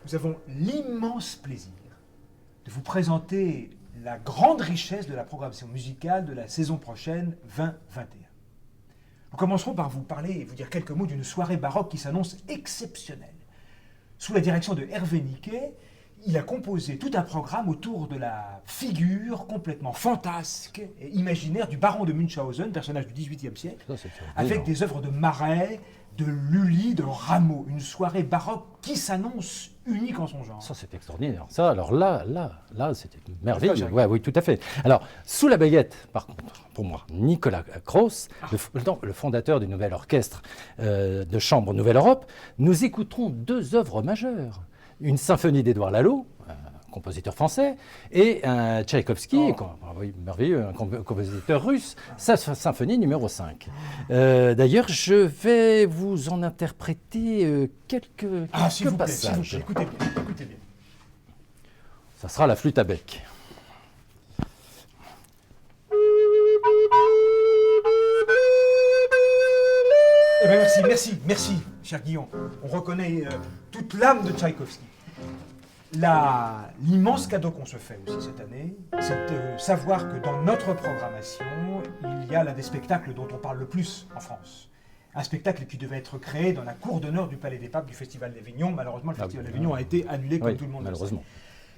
nous avons l'immense plaisir de vous présenter la grande richesse de la programmation musicale de la saison prochaine 2021. Nous commencerons par vous parler et vous dire quelques mots d'une soirée baroque qui s'annonce exceptionnelle. Sous la direction de Hervé Niquet, il a composé tout un programme autour de la figure complètement fantasque et imaginaire du baron de Munchausen, personnage du XVIIIe siècle, avec des œuvres de Marais, de Lully, de Rameau. Une soirée baroque qui s'annonce unique en son genre. Ça, c'est extraordinaire. Ça, alors là, c'était une merveille. Ouais, oui, tout à fait. Alors, sous la baguette, par contre, pour moi, Nicolas Cros, le fondateur du nouvel orchestre de chambre Nouvelle Europe, nous écouterons deux œuvres majeures. Une symphonie d'Édouard Lalo, compositeur français, et un Tchaïkovski, merveilleux, un compositeur russe, sa symphonie numéro 5. D'ailleurs, je vais vous en interpréter quelques passages. S'il vous plaît, écoutez bien. Ça sera la flûte à bec. Eh bien, merci, cher Guillaume. On reconnaît toute l'âme de Tchaïkovski. L'immense cadeau qu'on se fait aussi cette année, c'est de savoir que dans notre programmation, il y a l'un des spectacles dont on parle le plus en France. Un spectacle qui devait être créé dans la cour d'honneur du Palais des Papes du Festival d'Avignon. Malheureusement, le Festival d'Avignon a été annulé comme tout le monde malheureusement. le sait.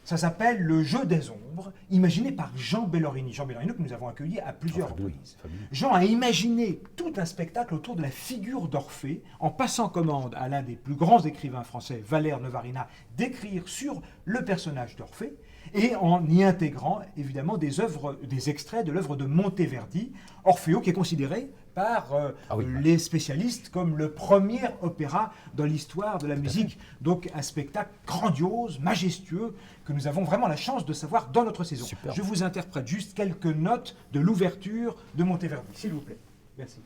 Ça s'appelle Le Jeu des Ombres, imaginé par Jean Bellorini. Jean Bellorini que nous avons accueilli à plusieurs reprises. Jean a imaginé tout un spectacle autour de la figure d'Orphée, en passant commande à l'un des plus grands écrivains français, Valère Nevarina, d'écrire sur le personnage d'Orphée, et en y intégrant évidemment des extraits de l'œuvre de Monteverdi, Orfeo, qui est considéré par les spécialistes comme le premier opéra dans l'histoire de la musique. Donc un spectacle grandiose, majestueux, que nous avons vraiment la chance de savoir dans notre saison. Super. Je vous interprète juste quelques notes de l'ouverture de Monteverdi, s'il vous plaît. Merci.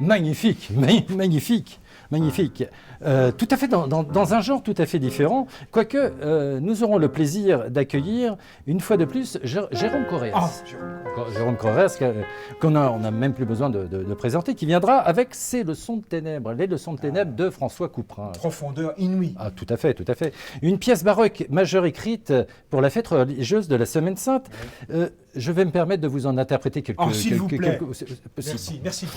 Magnifique, magnifique. Tout à fait dans un genre tout à fait différent, quoique nous aurons le plaisir d'accueillir une fois de plus Jérôme Correas. Jérôme Correas, qu'on n'a même plus besoin de présenter, qui viendra avec ses leçons de ténèbres, les leçons de ténèbres de François Couperin. Profondeur inouïe. Ah, tout à fait. Une pièce baroque majeure écrite pour la fête religieuse de la Semaine Sainte. Je vais me permettre de vous en interpréter quelques... s'il vous plaît. Merci.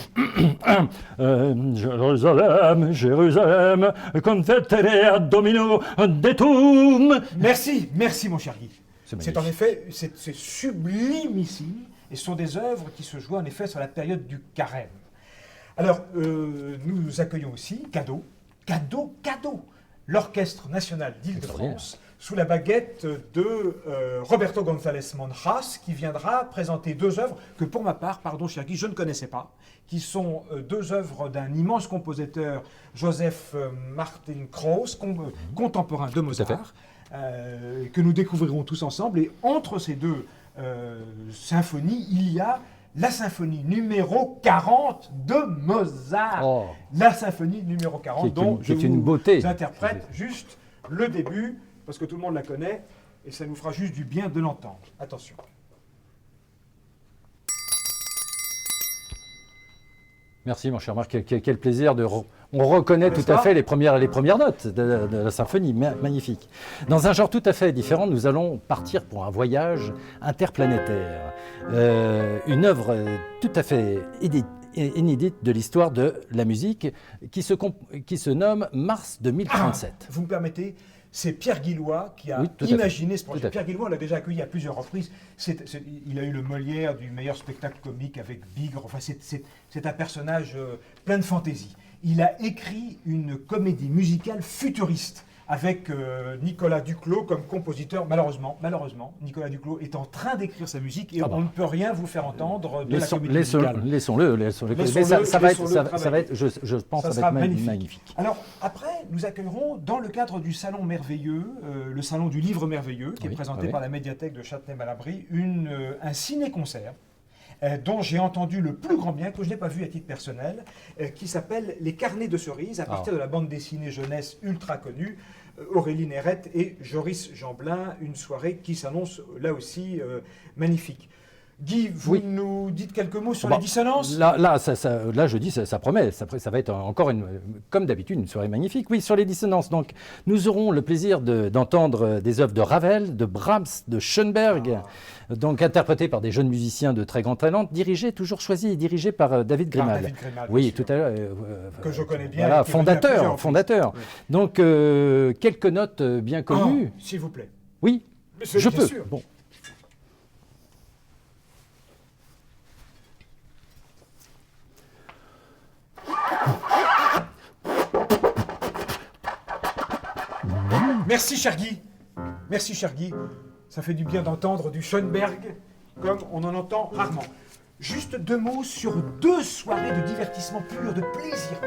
Jérusalem, Jérusalem, confettere ad domino detum. Merci mon cher Guy. C'est en effet, c'est sublimissime, et ce sont des œuvres qui se jouent en effet sur la période du carême. Alors, nous accueillons aussi, cadeau, l'Orchestre National d'Île-de-France, sous la baguette de Roberto González Monjas, qui viendra présenter deux œuvres que pour ma part, pardon cher Guy, je ne connaissais pas, qui sont deux œuvres d'un immense compositeur, Joseph Martin Krauss, contemporain de Mozart, que nous découvrirons tous ensemble. Et entre ces deux symphonies, il y a la symphonie numéro 40 de Mozart. La symphonie numéro 40 dont je vous interprète juste le début, parce que tout le monde la connaît, et ça nous fera juste du bien de l'entendre. Attention. Merci mon cher Marc, quel plaisir de... On reconnaît tout à fait les premières notes de la symphonie, magnifique. Dans un genre tout à fait différent, nous allons partir pour un voyage interplanétaire. Une œuvre tout à fait inédite de l'histoire de la musique qui se nomme Mars 2037. Vous me permettez ? C'est Pierre Guillois qui a imaginé ce projet. Pierre Guillois, on l'a déjà accueilli à plusieurs reprises. Il a eu le Molière du meilleur spectacle comique avec Bigre. Enfin, c'est un personnage plein de fantaisie. Il a écrit une comédie musicale futuriste avec Nicolas Duclos comme compositeur. Malheureusement, Nicolas Duclos est en train d'écrire sa musique et on ne peut rien vous faire entendre de la comédie musicale. Laissons-le. Mais ça va être, je pense, ça va être magnifique. Alors, après, nous accueillerons dans le cadre du Salon Merveilleux, le Salon du Livre Merveilleux, qui est présenté par la médiathèque de Châtenay-Malabry, un ciné-concert dont j'ai entendu le plus grand bien, que je n'ai pas vu à titre personnel, qui s'appelle Les Carnets de Cerises, à partir de la bande dessinée jeunesse ultra connue, Aurélie Nérette et Joris Jeanblin, une soirée qui s'annonce là aussi magnifique. Guy, vous Oui. nous dites quelques mots sur Bon, les dissonances? Là, je dis, ça promet. Ça va être encore, comme d'habitude, une soirée magnifique. Oui, sur les dissonances. Donc, nous aurons le plaisir d'entendre des œuvres de Ravel, de Brahms, de Schoenberg, donc interprétées par des jeunes musiciens de très grand talent, toujours choisis et dirigés par David Grimal. David Grimal, Oui, bien sûr. tout à l'heure. Que je connais bien. Voilà, et qui est venu à plusieurs fondateur. reprises. Donc, quelques notes bien connues. Oh, s'il vous plaît. Oui, Monsieur, je bien peux. sûr. Bon. Merci, cher Guy. Merci, cher Guy. Ça fait du bien d'entendre du Schoenberg comme on en entend rarement. Juste 2 mots sur 2 soirées de divertissement pur, de plaisir.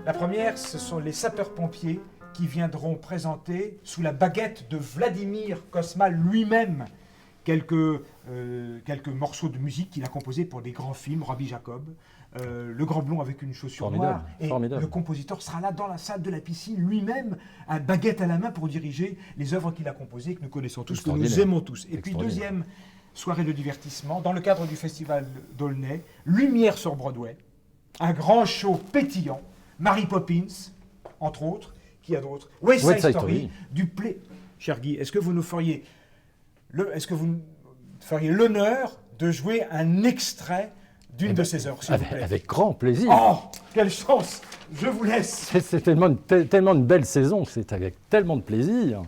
La première, ce sont les sapeurs-pompiers qui viendront présenter, sous la baguette de Vladimir Kosma lui-même, quelques morceaux de musique qu'il a composés pour des grands films, Rabbi Jacob, Le Grand Blond avec une chaussure noire. Et formidable. le compositeur sera là dans la salle de la piscine, lui-même, à baguette à la main pour diriger les œuvres qu'il a composées, que nous connaissons tous, que nous Extraordinaire. aimons tous. Et puis deuxième soirée de divertissement, dans le cadre du festival d'Aulnay, Lumière sur Broadway, un grand show pétillant, Mary Poppins, entre autres, qui a d'autres, West Side Story, du play. Cher Guy, est-ce que vous nous feriez l'honneur de jouer un extrait d'une de ces œuvres, s'il vous plaît? Avec grand plaisir. Oh, quelle chance! Je vous laisse. C'est tellement une belle saison, c'est avec tellement de plaisir.